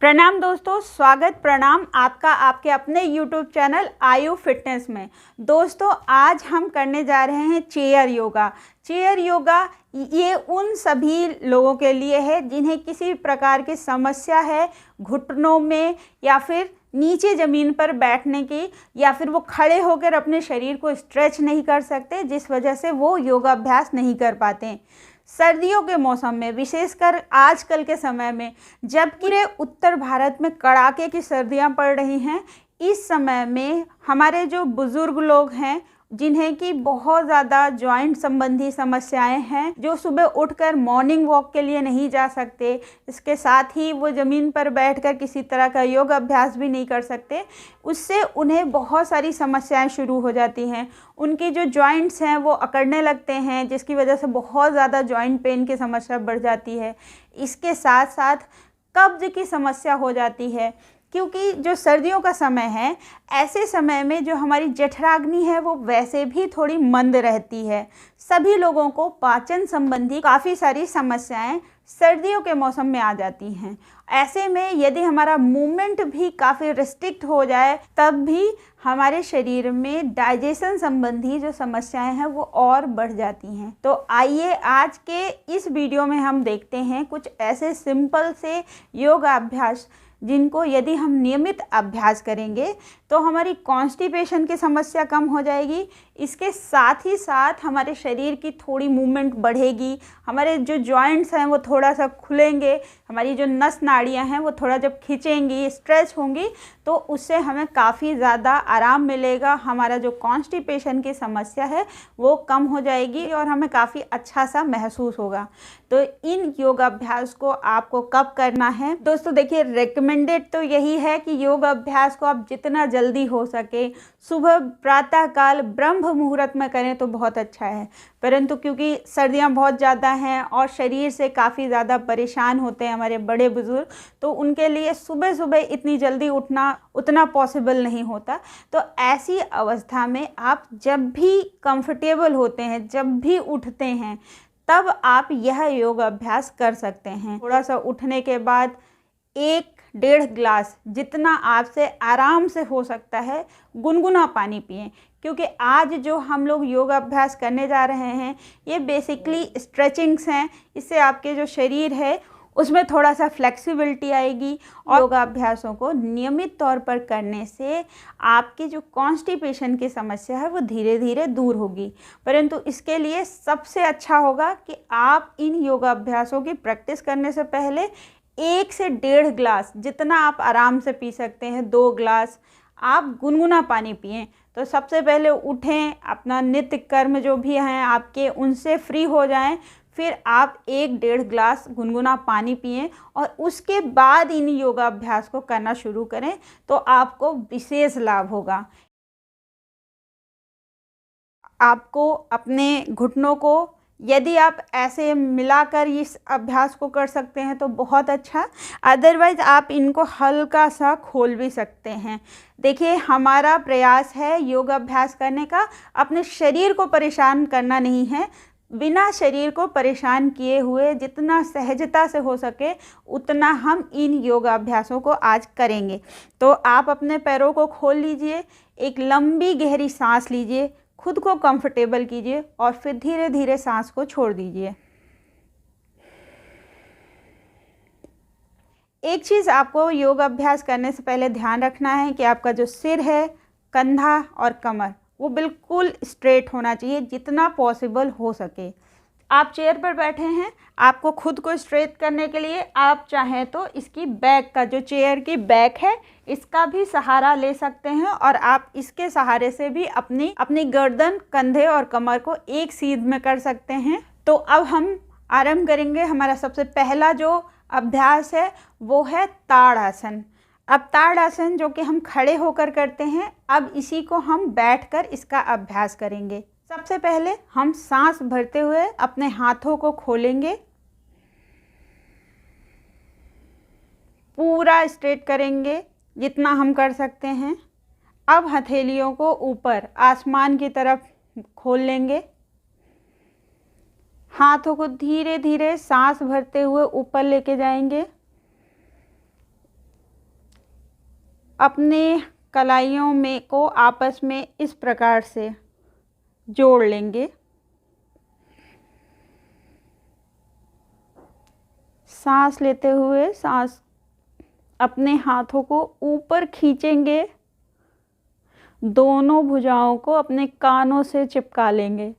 प्रणाम दोस्तों, स्वागत प्रणाम आपका आपके अपने YouTube चैनल आयु फिटनेस में। दोस्तों, आज हम करने जा रहे हैं चेयर योगा। चेयर योगा ये उन सभी लोगों के लिए है जिन्हें किसी प्रकार की समस्या है घुटनों में, या फिर नीचे ज़मीन पर बैठने की, या फिर वो खड़े होकर अपने शरीर को स्ट्रेच नहीं कर सकते, जिस वजह से वो योगाभ्यास नहीं कर पाते। सर्दियों के मौसम में, विशेषकर आजकल के समय में, जबकि उत्तर भारत में कड़ाके की सर्दियां पड़ रही हैं, इस समय में हमारे जो बुज़ुर्ग लोग हैं जिन्हें कि बहुत ज़्यादा जॉइंट संबंधी समस्याएं हैं, जो सुबह उठकर मॉर्निंग वॉक के लिए नहीं जा सकते, इसके साथ ही वो ज़मीन पर बैठकर किसी तरह का योग अभ्यास भी नहीं कर सकते, उससे उन्हें बहुत सारी समस्याएं शुरू हो जाती हैं। उनकी जो जॉइंट्स हैं वो अकड़ने लगते हैं, जिसकी वजह से बहुत ज़्यादा जॉइंट पेन की समस्या बढ़ जाती है। इसके साथ साथ कब्ज़ की समस्या हो जाती है, क्योंकि जो सर्दियों का समय है, ऐसे समय में जो हमारी जठराग्नि है वो वैसे भी थोड़ी मंद रहती है। सभी लोगों को पाचन संबंधी काफ़ी सारी समस्याएं सर्दियों के मौसम में आ जाती हैं। ऐसे में यदि हमारा मूवमेंट भी काफ़ी रिस्ट्रिक्ट हो जाए, तब भी हमारे शरीर में डाइजेशन संबंधी जो समस्याएं हैं वो और बढ़ जाती हैं। तो आइए आज के इस वीडियो में हम देखते हैं कुछ ऐसे सिंपल से योगाभ्यास जिनको यदि हम नियमित अभ्यास करेंगे तो हमारी कॉन्स्टिपेशन की समस्या कम हो जाएगी। इसके साथ ही साथ हमारे शरीर की थोड़ी मूवमेंट बढ़ेगी, हमारे जो जॉइंट्स हैं वो थोड़ा सा खुलेंगे, हमारी जो नस नाड़ियां हैं वो थोड़ा जब खींचेंगी, स्ट्रेच होंगी, तो उससे हमें काफ़ी ज़्यादा आराम मिलेगा। हमारा जो कॉन्स्टिपेशन की समस्या है वो कम हो जाएगी और हमें काफ़ी अच्छा सा महसूस होगा। तो इन योगाभ्यास को आपको कब करना है दोस्तों? देखिए, रिकमेंडेड तो यही है कि योग अभ्यास को आप जितना जल्दी हो सके सुबह प्रातःकाल ब्रह्म मुहूर्त में करें तो बहुत अच्छा है। परंतु क्योंकि सर्दियां बहुत ज़्यादा हैं और शरीर से काफ़ी ज़्यादा परेशान होते हैं हमारे बड़े बुज़ुर्ग, तो उनके लिए सुबह सुबह इतनी जल्दी उठना उतना पॉसिबल नहीं होता। तो ऐसी अवस्था में आप जब भी कंफर्टेबल होते हैं, जब भी उठते हैं, तब आप यह योग अभ्यास कर सकते हैं। थोड़ा सा उठने के बाद 1-1.5 गिलास, जितना आपसे आराम से हो सकता है, गुनगुना पानी पिएं। क्योंकि आज जो हम लोग योग अभ्यास करने जा रहे हैं ये बेसिकली स्ट्रेचिंग्स हैं। इससे आपके जो शरीर है उसमें थोड़ा सा फ्लेक्सिबिलिटी आएगी, और योगाभ्यासों को नियमित तौर पर करने से आपकी जो कॉन्स्टिपेशन की समस्या है वो धीरे धीरे दूर होगी। परंतु इसके लिए सबसे अच्छा होगा कि आप इन योगाभ्यासों की प्रैक्टिस करने से पहले 1 से 1.5 गिलास, जितना आप आराम से पी सकते हैं, 2 गिलास आप गुनगुना पानी पिएं। तो सबसे पहले उठें, अपना नित्य कर्म जो भी हैं आपके उनसे फ्री हो जाएं, फिर आप 1-1.5 गिलास गुनगुना पानी पिएं और उसके बाद इन योगाभ्यास को करना शुरू करें, तो आपको विशेष लाभ होगा। आपको अपने घुटनों को यदि आप ऐसे मिलाकर इस अभ्यास को कर सकते हैं तो बहुत अच्छा, अदरवाइज़ आप इनको हल्का सा खोल भी सकते हैं। देखिए, हमारा प्रयास है योग अभ्यास करने का अपने शरीर को परेशान करना नहीं है। बिना शरीर को परेशान किए हुए जितना सहजता से हो सके उतना हम इन योगाभ्यासों को आज करेंगे। तो आप अपने पैरों को खोल लीजिए, एक लंबी गहरी सांस लीजिए, खुद को कंफर्टेबल कीजिए और फिर धीरे धीरे सांस को छोड़ दीजिए। एक चीज़ आपको योग अभ्यास करने से पहले ध्यान रखना है कि आपका जो सिर है, कंधा और कमर वो बिल्कुल स्ट्रेट होना चाहिए, जितना पॉसिबल हो सके। आप चेयर पर बैठे हैं, आपको खुद को स्ट्रेट करने के लिए आप चाहें तो इसकी बैक का, जो चेयर की बैक है, इसका भी सहारा ले सकते हैं और आप इसके सहारे से भी अपनी गर्दन, कंधे और कमर को एक सीध में कर सकते हैं। तो अब हम आरंभ करेंगे। हमारा सबसे पहला जो अभ्यास है वो है ताड़ासन। अब ताड़ासन जो कि हम खड़े होकर करते हैं, अब इसी को हम बैठकर इसका अभ्यास करेंगे। सबसे पहले हम सांस भरते हुए अपने हाथों को खोलेंगे, पूरा स्ट्रेट करेंगे जितना हम कर सकते हैं। अब हथेलियों को ऊपर आसमान की तरफ खोल लेंगे, हाथों को धीरे धीरे सांस भरते हुए ऊपर लेके जाएंगे, अपने कलाइयों में को आपस में इस प्रकार से जोड़ लेंगे। सांस लेते हुए सांस अपने हाथों को ऊपर खींचेंगे, दोनों भुजाओं को अपने कानों से चिपका लेंगे।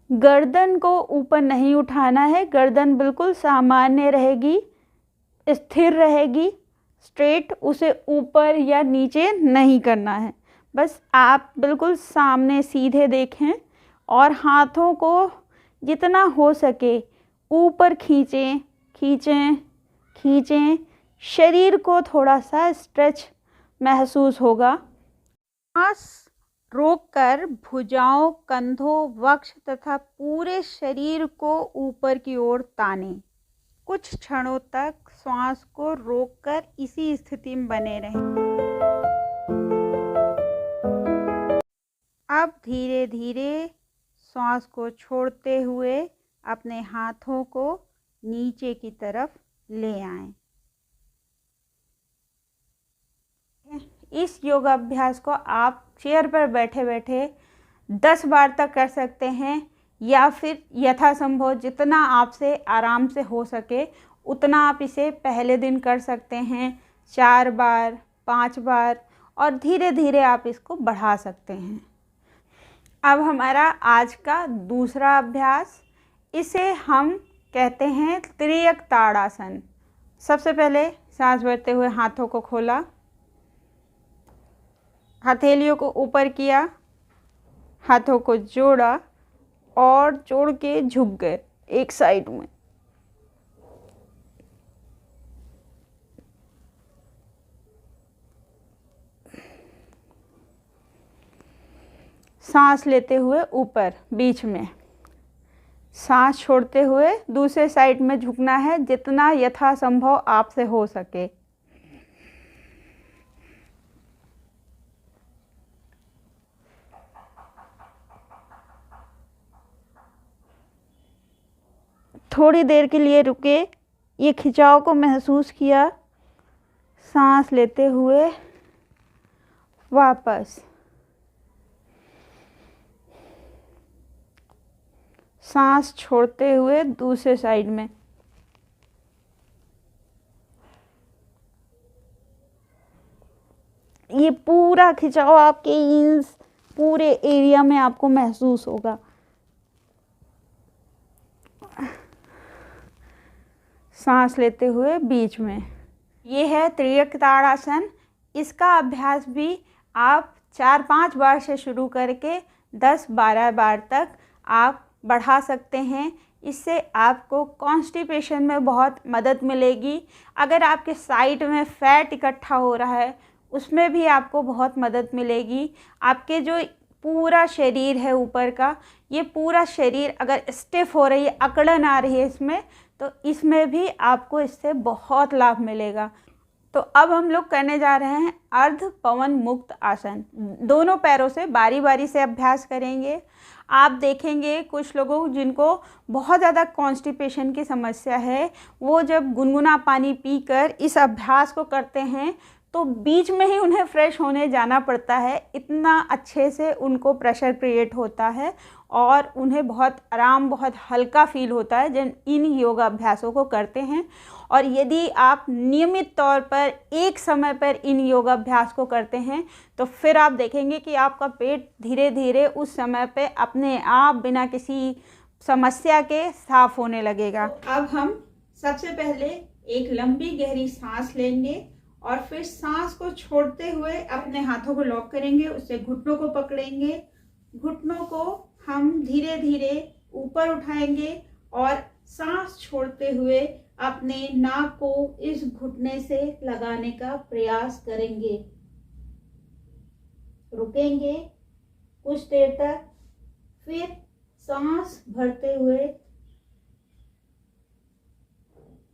गर्दन को ऊपर नहीं उठाना है, गर्दन बिल्कुल सामान्य रहेगी, स्थिर रहेगी, स्ट्रेट, उसे ऊपर या नीचे नहीं करना है। बस आप बिल्कुल सामने सीधे देखें और हाथों को जितना हो सके ऊपर खींचें खींचें खींचें। शरीर को थोड़ा सा स्ट्रेच महसूस होगा। सांस रोककर भुजाओं, कंधों, वक्ष तथा पूरे शरीर को ऊपर की ओर तानें। कुछ क्षणों तक श्वास को रोककर इसी स्थिति में बने रहें। अब धीरे धीरे श्वास को छोड़ते हुए अपने हाथों को नीचे की तरफ ले आएं। इस योगाभ्यास को आप चेयर पर बैठे बैठे 10 बार तक कर सकते हैं, या फिर यथासंभव जितना आपसे आराम से हो सके उतना आप इसे पहले दिन कर सकते हैं, 4 बार, 5 बार, और धीरे धीरे आप इसको बढ़ा सकते हैं। अब हमारा आज का दूसरा अभ्यास, इसे हम कहते हैं त्रियक ताड़ासन। सबसे पहले सांस भरते हुए हाथों को खोला, हथेलियों को ऊपर किया, हाथों को जोड़ा और जोड़ के झुक गए एक साइड में। सांस लेते हुए ऊपर बीच में, सांस छोड़ते हुए दूसरे साइड में झुकना है, जितना यथासंभव आपसे हो सके। थोड़ी देर के लिए रुके, ये खिंचाव को महसूस किया, सांस लेते हुए वापस, सांस छोड़ते हुए दूसरे साइड में। ये पूरा खिंचाव आपके इस पूरे एरिया में आपको महसूस होगा। सांस लेते हुए बीच में। ये है त्रियक ताड़ासन। इसका अभ्यास भी आप 4-5 बार से शुरू करके 10-12 बार तक आप बढ़ा सकते हैं। इससे आपको कॉन्स्टिपेशन में बहुत मदद मिलेगी। अगर आपके साइड में फैट इकट्ठा हो रहा है उसमें भी आपको बहुत मदद मिलेगी। आपके जो पूरा शरीर है ऊपर का, ये पूरा शरीर अगर स्टिफ हो रही है, अकड़न आ रही है इसमें, तो इसमें भी आपको इससे बहुत लाभ मिलेगा। तो अब हम लोग करने जा रहे हैं अर्ध पवन मुक्त आसन। दोनों पैरों से बारी बारी से अभ्यास करेंगे। आप देखेंगे कुछ लोगों जिनको बहुत ज़्यादा कॉन्स्टिपेशन की समस्या है, वो जब गुनगुना पानी पीकर इस अभ्यास को करते हैं तो बीच में ही उन्हें फ्रेश होने जाना पड़ता है। इतना अच्छे से उनको प्रेशर क्रिएट होता है और उन्हें बहुत आराम, बहुत हल्का फील होता है जब इन योगा अभ्यासों को करते हैं। और यदि आप नियमित तौर पर एक समय पर इन योगा अभ्यास को करते हैं तो फिर आप देखेंगे कि आपका पेट धीरे धीरे उस समय पे अपने आप बिना किसी समस्या के साफ होने लगेगा। अब हम सबसे पहले एक लंबी गहरी सांस लेंगे और फिर सांस को छोड़ते हुए अपने हाथों को लॉक करेंगे, उससे घुटनों को पकड़ेंगे। घुटनों को हम धीरे धीरे ऊपर उठाएंगे और सांस छोड़ते हुए अपने नाक को इस घुटने से लगाने का प्रयास करेंगे। रुकेंगे कुछ देर तक, फिर सांस भरते हुए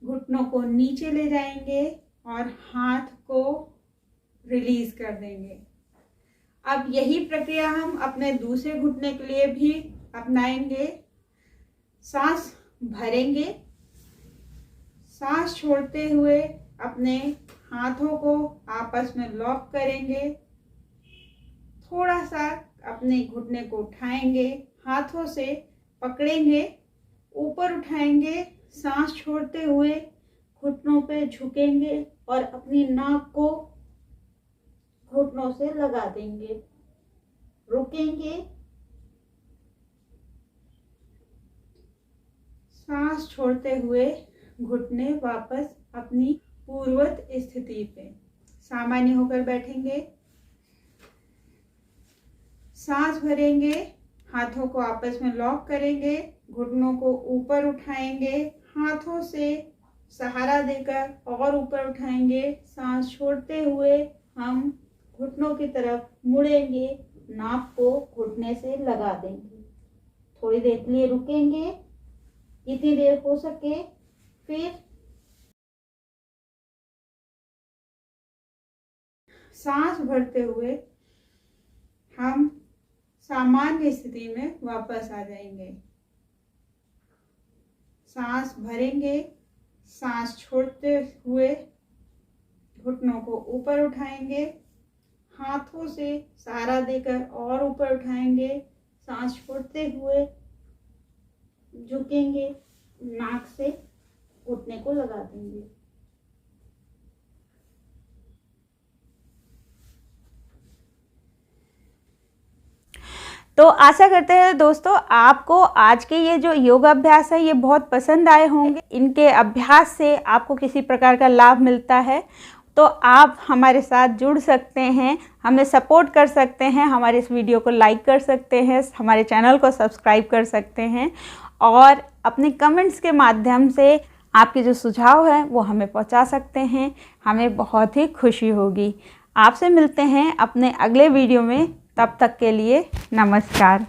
घुटनों को नीचे ले जाएंगे और हाथ को रिलीज कर देंगे। अब यही प्रक्रिया हम अपने दूसरे घुटने के लिए भी अपनाएंगे। सांस भरेंगे, सांस छोड़ते हुए अपने हाथों को आपस में लॉक करेंगे। थोड़ा सा अपने घुटने को उठाएंगे, हाथों से पकड़ेंगे, ऊपर उठाएंगे, सांस छोड़ते हुए घुटनों पे झुकेंगे और अपनी नाक को घुटनों से लगा देंगे। रुकेंगे, सांस छोड़ते हुए घुटने वापस अपनी पूर्ववत स्थिति पे सामान्य होकर बैठेंगे। सांस भरेंगे, हाथों को आपस में लॉक करेंगे, घुटनों को ऊपर उठाएंगे, हाथों से सहारा देकर और ऊपर उठाएंगे। सांस छोड़ते हुए हम घुटनों की तरफ मुड़ेंगे, नाक को घुटने से लगा देंगे। थोड़ी देर के लिए रुकेंगे, जितनी देर हो सके। फिर सांस भरते हुए हम सामान्य स्थिति में वापस आ जाएंगे। सांस भरेंगे, सांस छोड़ते हुए घुटनों को ऊपर उठाएंगे, हाथों से सहारा देकर और ऊपर उठाएंगे। सांस छोड़ते हुए झुकेंगे, नाक से घुटने को लगा देंगे। तो आशा करते हैं दोस्तों आपको आज के ये जो योगाभ्यास है ये बहुत पसंद आए होंगे। इनके अभ्यास से आपको किसी प्रकार का लाभ मिलता है तो आप हमारे साथ जुड़ सकते हैं, हमें सपोर्ट कर सकते हैं, हमारे इस वीडियो को लाइक कर सकते हैं, हमारे चैनल को सब्सक्राइब कर सकते हैं और अपने कमेंट्स के माध्यम से आपके जो सुझाव हैं वो हमें पहुंचा सकते हैं। हमें बहुत ही खुशी होगी। आपसे मिलते हैं अपने अगले वीडियो में, तब तक के लिए नमस्कार।